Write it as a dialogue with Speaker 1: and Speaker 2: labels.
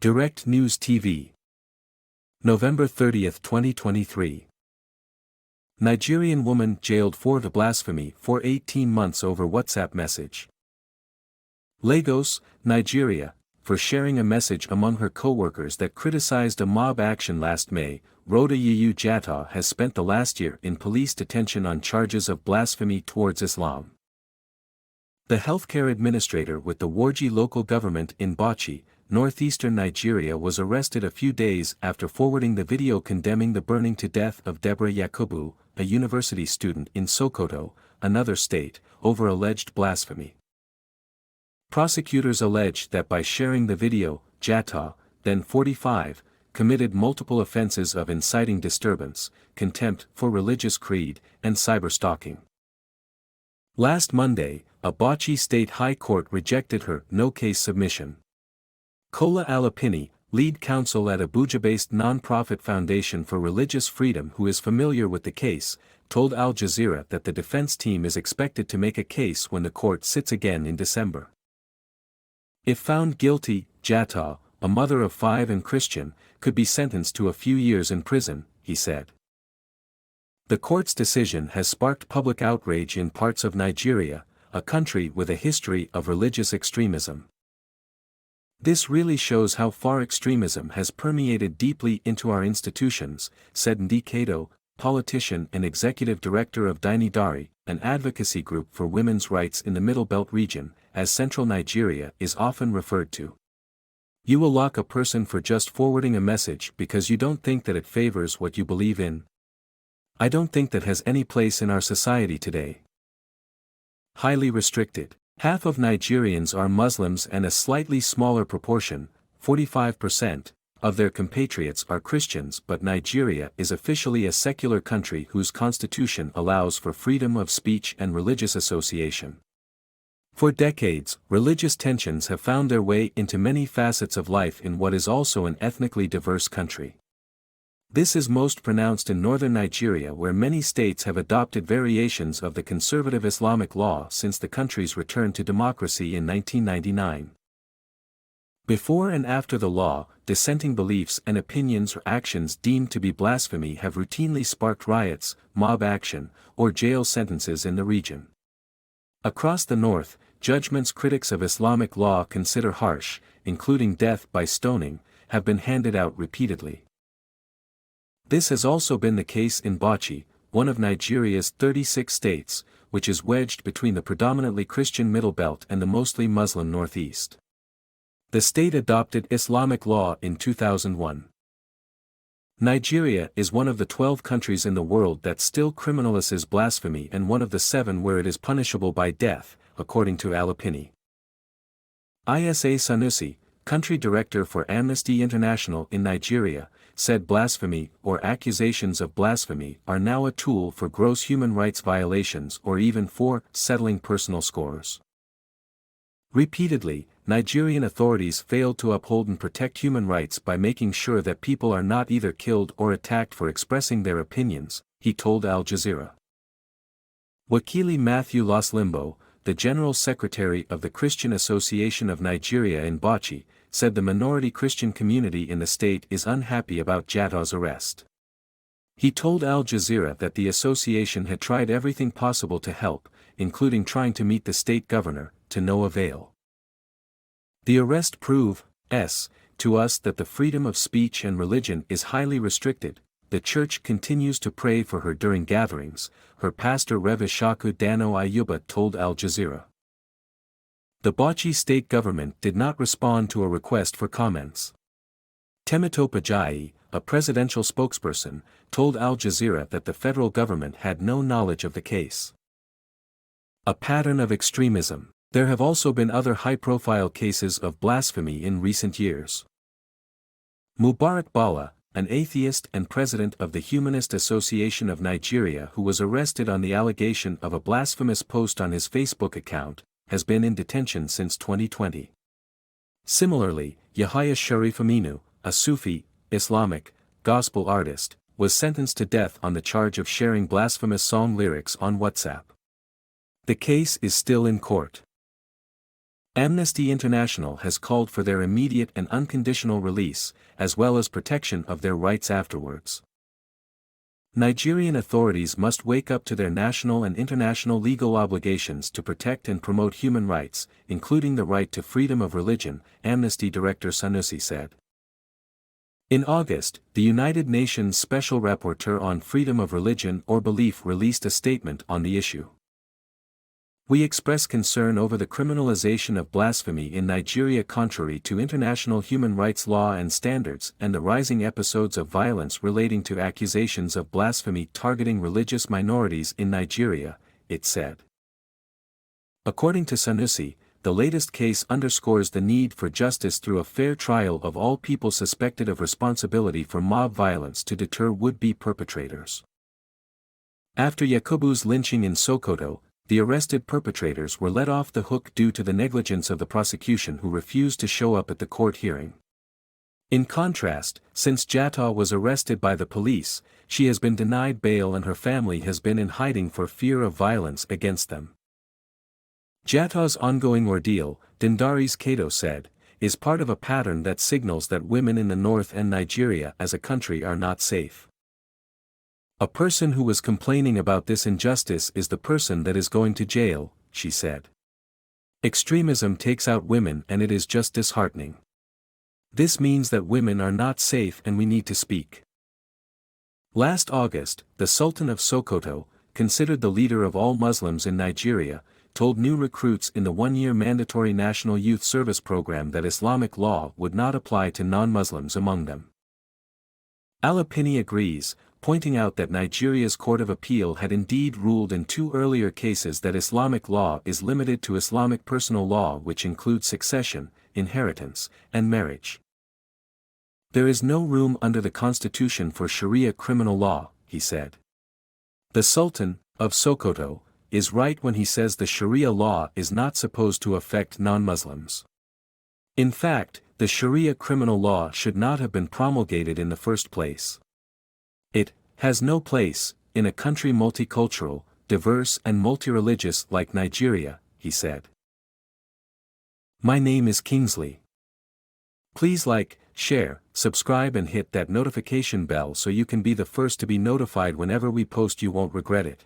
Speaker 1: Direct News TV. November 30, 2023. Nigerian woman jailed for the blasphemy for 18 months over WhatsApp message. Lagos, Nigeria, for sharing a message among her co-workers that criticized a mob action last May, Rhoda Yiyu Jatta has spent the last year in police detention on charges of blasphemy towards Islam. The healthcare administrator with the Warji local government in Bauchi, northeastern Nigeria was arrested a few days after forwarding the video condemning the burning to death of Deborah Yakubu, a university student in Sokoto, another state, over alleged blasphemy. Prosecutors allege that by sharing the video, Jatta, then 45, committed multiple offenses of inciting disturbance, contempt for religious creed, and cyberstalking. Last Monday, a Bauchi State High Court rejected her no-case submission. Kola Alapini, lead counsel at Abuja-based non-profit Foundation for Religious Freedom who is familiar with the case, told Al Jazeera that the defense team is expected to make a case when the court sits again in December. If found guilty, Jatta, a mother of 5 and Christian, could be sentenced to a few years in prison, he said. The court's decision has sparked public outrage in parts of Nigeria, a country with a history of religious extremism. This really shows how far extremism has permeated deeply into our institutions, said Ndikedo, politician and executive director of Dainidari, an advocacy group for women's rights in the Middle Belt region, as central Nigeria is often referred to. You will lock a person for just forwarding a message because you don't think that it favors what you believe in? I don't think that has any place in our society today. Highly restricted. Half of Nigerians are Muslims and a slightly smaller proportion, 45%, of their compatriots are Christians, but Nigeria is officially a secular country whose constitution allows for freedom of speech and religious association. For decades, religious tensions have found their way into many facets of life in what is also an ethnically diverse country. This is most pronounced in northern Nigeria where many states have adopted variations of the conservative Islamic law since the country's return to democracy in 1999. Before and after the law, dissenting beliefs and opinions or actions deemed to be blasphemy have routinely sparked riots, mob action, or jail sentences in the region. Across the north, judgments critics of Islamic law consider harsh, including death by stoning, have been handed out repeatedly. This has also been the case in Bauchi, one of Nigeria's 36 states, which is wedged between the predominantly Christian Middle Belt and the mostly Muslim Northeast. The state adopted Islamic law in 2001. Nigeria is one of the 12 countries in the world that still criminalizes blasphemy and one of the 7 where it is punishable by death, according to Alapini. Isa Sanusi, country director for Amnesty International in Nigeria, said blasphemy or accusations of blasphemy are now a tool for gross human rights violations or even for settling personal scores. Repeatedly, Nigerian authorities failed to uphold and protect human rights by making sure that people are not either killed or attacked for expressing their opinions, he told Al Jazeera. Wakili Matthew Loslimbo, the General Secretary of the Christian Association of Nigeria in Bauchi, said the minority Christian community in the state is unhappy about Jatta's arrest. He told Al Jazeera that the association had tried everything possible to help, including trying to meet the state governor, to no avail. The arrest proves to us that the freedom of speech and religion is highly restricted. The church continues to pray for her during gatherings, her pastor Rev Ishaku Dano Ayuba told Al Jazeera. The Bauchi state government did not respond to a request for comments. Temitope Ajayi, a presidential spokesperson, told Al Jazeera that the federal government had no knowledge of the case. A pattern of extremism. There have also been other high-profile cases of blasphemy in recent years. Mubarak Bala, an atheist and president of the Humanist Association of Nigeria who was arrested on the allegation of a blasphemous post on his Facebook account, has been in detention since 2020. Similarly, Yahya Sharif Aminu, a Sufi, Islamic, gospel artist, was sentenced to death on the charge of sharing blasphemous song lyrics on WhatsApp. The case is still in court. Amnesty International has called for their immediate and unconditional release, as well as protection of their rights afterwards. Nigerian authorities must wake up to their national and international legal obligations to protect and promote human rights, including the right to freedom of religion, Amnesty Director Sanusi said. In August, the United Nations Special Rapporteur on Freedom of Religion or Belief released a statement on the issue. We express concern over the criminalization of blasphemy in Nigeria contrary to international human rights law and standards and the rising episodes of violence relating to accusations of blasphemy targeting religious minorities in Nigeria, it said. According to Sanusi, the latest case underscores the need for justice through a fair trial of all people suspected of responsibility for mob violence to deter would-be perpetrators. After Yakubu's lynching in Sokoto, the arrested perpetrators were let off the hook due to the negligence of the prosecution who refused to show up at the court hearing. In contrast, since Jatta was arrested by the police, she has been denied bail and her family has been in hiding for fear of violence against them. Jatta's ongoing ordeal, Dindari's Kato said, is part of a pattern that signals that women in the north and Nigeria as a country are not safe. A person who was complaining about this injustice is the person that is going to jail, she said. Extremism takes out women and it is just disheartening. This means that women are not safe and we need to speak. Last August, the Sultan of Sokoto, considered the leader of all Muslims in Nigeria, told new recruits in the one-year mandatory National Youth Service program that Islamic law would not apply to non-Muslims among them. Alapini agrees, pointing out that Nigeria's Court of Appeal had indeed ruled in two earlier cases that Islamic law is limited to Islamic personal law which includes succession, inheritance, and marriage. There is no room under the constitution for Sharia criminal law, he said. The Sultan, of Sokoto, is right when he says the Sharia law is not supposed to affect non-Muslims. In fact, the Sharia criminal law should not have been promulgated in the first place. It has no place in a country multicultural, diverse and multi-religious like Nigeria, he said. My name is Kingsley. Please like, share, subscribe and hit that notification bell so you can be the first to be notified whenever we post. You won't regret it.